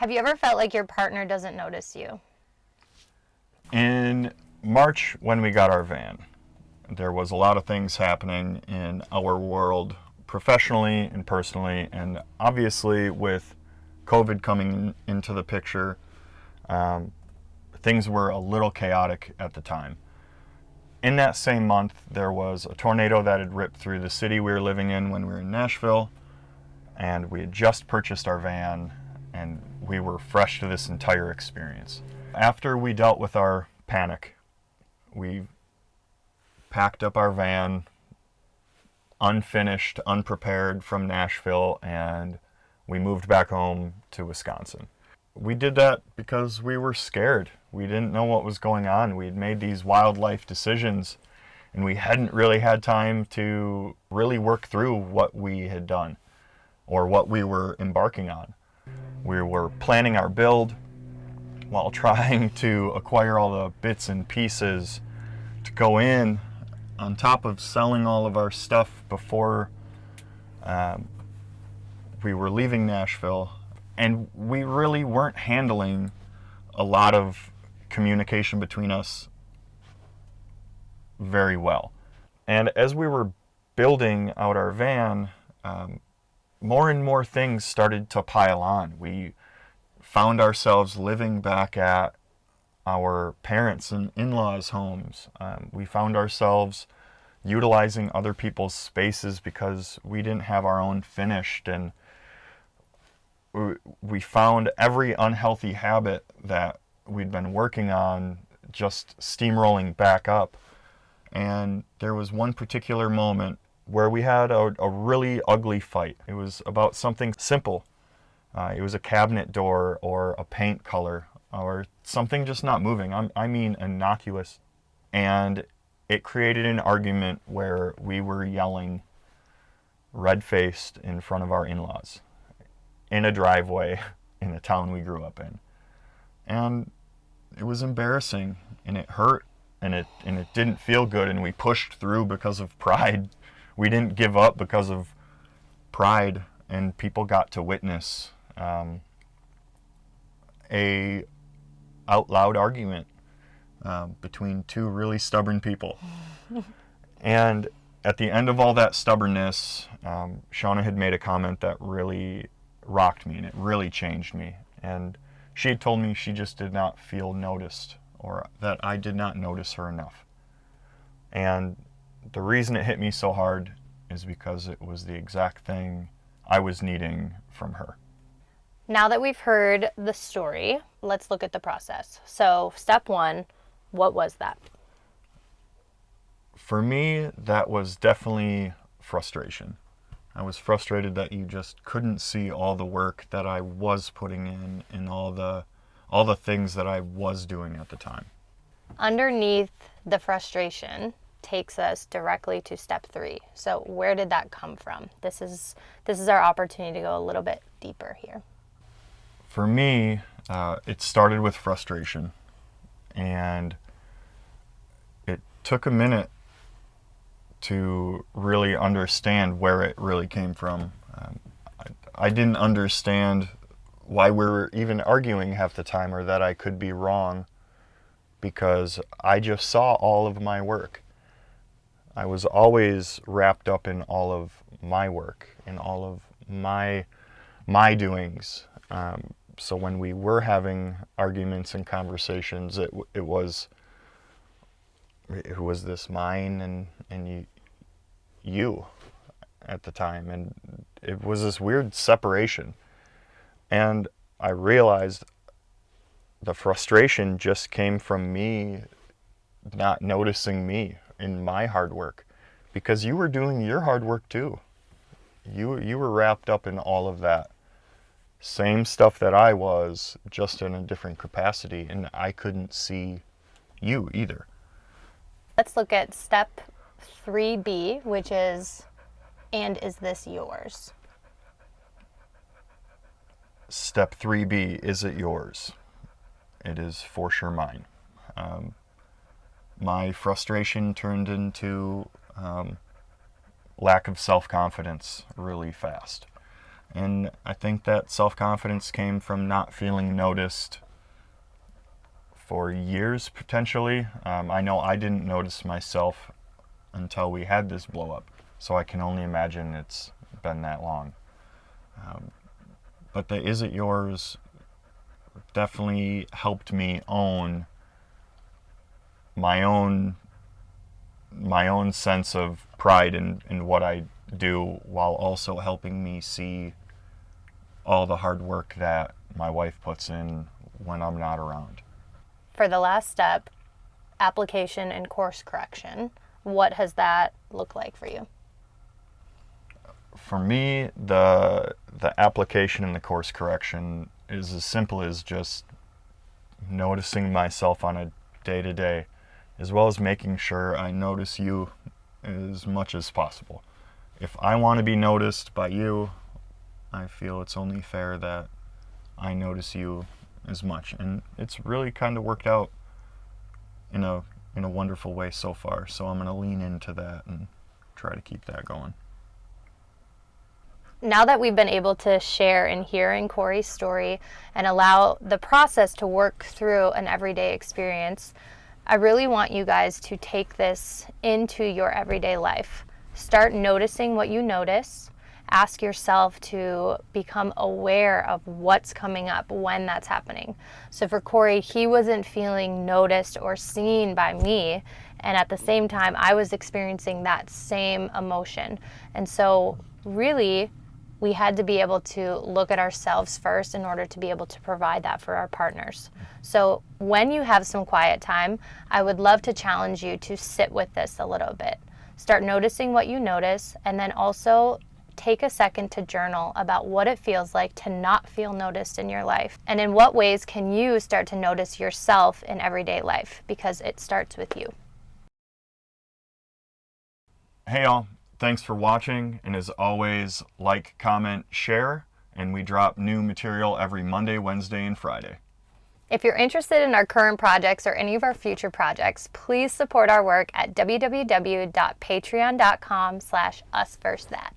Have you ever felt like your partner doesn't notice you? In March, when we got our van, there was a lot of things happening in our world, professionally and personally, and obviously with COVID coming into the picture, things were a little chaotic at the time. In that same month, there was a tornado that had ripped through the city we were living in when we were in Nashville, and we had just purchased our van, and we were fresh to this entire experience. After we dealt with our panic, we packed up our van, unfinished, unprepared from Nashville, and we moved back home to Wisconsin. We did that because we were scared. We didn't know what was going on. We had made these wildlife decisions, and we hadn't really had time to really work through what we had done or what we were embarking on. We were planning our build while trying to acquire all the bits and pieces to go in, on top of selling all of our stuff before we were leaving Nashville. And we really weren't handling a lot of communication between us very well. And as we were building out our van, more and more things started to pile on. We found ourselves living back at our parents' and in-laws' homes. We found ourselves utilizing other people's spaces because we didn't have our own finished, and we found every unhealthy habit that we'd been working on just steamrolling back up. And there was one particular moment where we had a really ugly fight. It was about something simple. It was a cabinet door or a paint color or something just not moving. I mean innocuous. And it created an argument where we were yelling red-faced in front of our in-laws in a driveway in the town we grew up in. And it was embarrassing, and it hurt, and it didn't feel good, and we pushed through because of pride. We didn't give up because of pride, and people got to witness a out loud argument between two really stubborn people. And at the end of all that stubbornness, Shauna had made a comment that really rocked me, and it really changed me. And she had told me she just did not feel noticed, or that I did not notice her enough. And the reason it hit me so hard is because it was the exact thing I was needing from her. Now that we've heard the story, let's look at the process. So, step one, what was that? For me, that was definitely frustration. I was frustrated that you just couldn't see all the work that I was putting in and all the things that I was doing at the time. Underneath the frustration takes us directly to step three. So where did that come from? This is our opportunity to go a little bit deeper here. For me, it started with frustration, and it took a minute to really understand where it really came from. I didn't understand why we were even arguing half the time, or that I could be wrong, because I just saw all of my work. I was always wrapped up in all of my work and all of my doings. So when we were having arguments and conversations, it was this mine and you at the time, and it was this weird separation. And I realized the frustration just came from me not noticing me in my hard work, because you were doing your hard work too. You were wrapped up in all of that same stuff that I was, just in a different capacity, and I couldn't see you either. Let's look at step 3B, which is, and is this yours? Step 3B, is it yours? It is for sure mine. My frustration turned into lack of self-confidence really fast. And I think that self-confidence came from not feeling noticed for years, potentially. I know I didn't notice myself until we had this blow up, so I can only imagine it's been that long. But the Is It Yours definitely helped me own my own sense of pride in what I do, while also helping me see all the hard work that my wife puts in when I'm not around. For the last step, application and course correction, what has that looked like for you? For me, the application and the course correction is as simple as just noticing myself on a day-to-day, as well as making sure I notice you as much as possible. If I want to be noticed by you, I feel it's only fair that I notice you as much. And it's really kind of worked out in a wonderful way so far. So I'm going to lean into that and try to keep that going. Now that we've been able to share and hear in Corey's story and allow the process to work through an everyday experience, I really want you guys to take this into your everyday life. Start noticing what you notice. Ask yourself to become aware of what's coming up when that's happening. So for Corey, he wasn't feeling noticed or seen by me, and at the same time, I was experiencing that same emotion. And so really, we had to be able to look at ourselves first in order to be able to provide that for our partners. So when you have some quiet time, I would love to challenge you to sit with this a little bit. Start noticing what you notice, and then also take a second to journal about what it feels like to not feel noticed in your life. And in what ways can you start to notice yourself in everyday life? Because it starts with you. Hey y'all, thanks for watching, and as always, like, comment, share, and we drop new material every Monday, Wednesday, and Friday. If you're interested in our current projects or any of our future projects, please support our work at www.patreon.com/usversathat.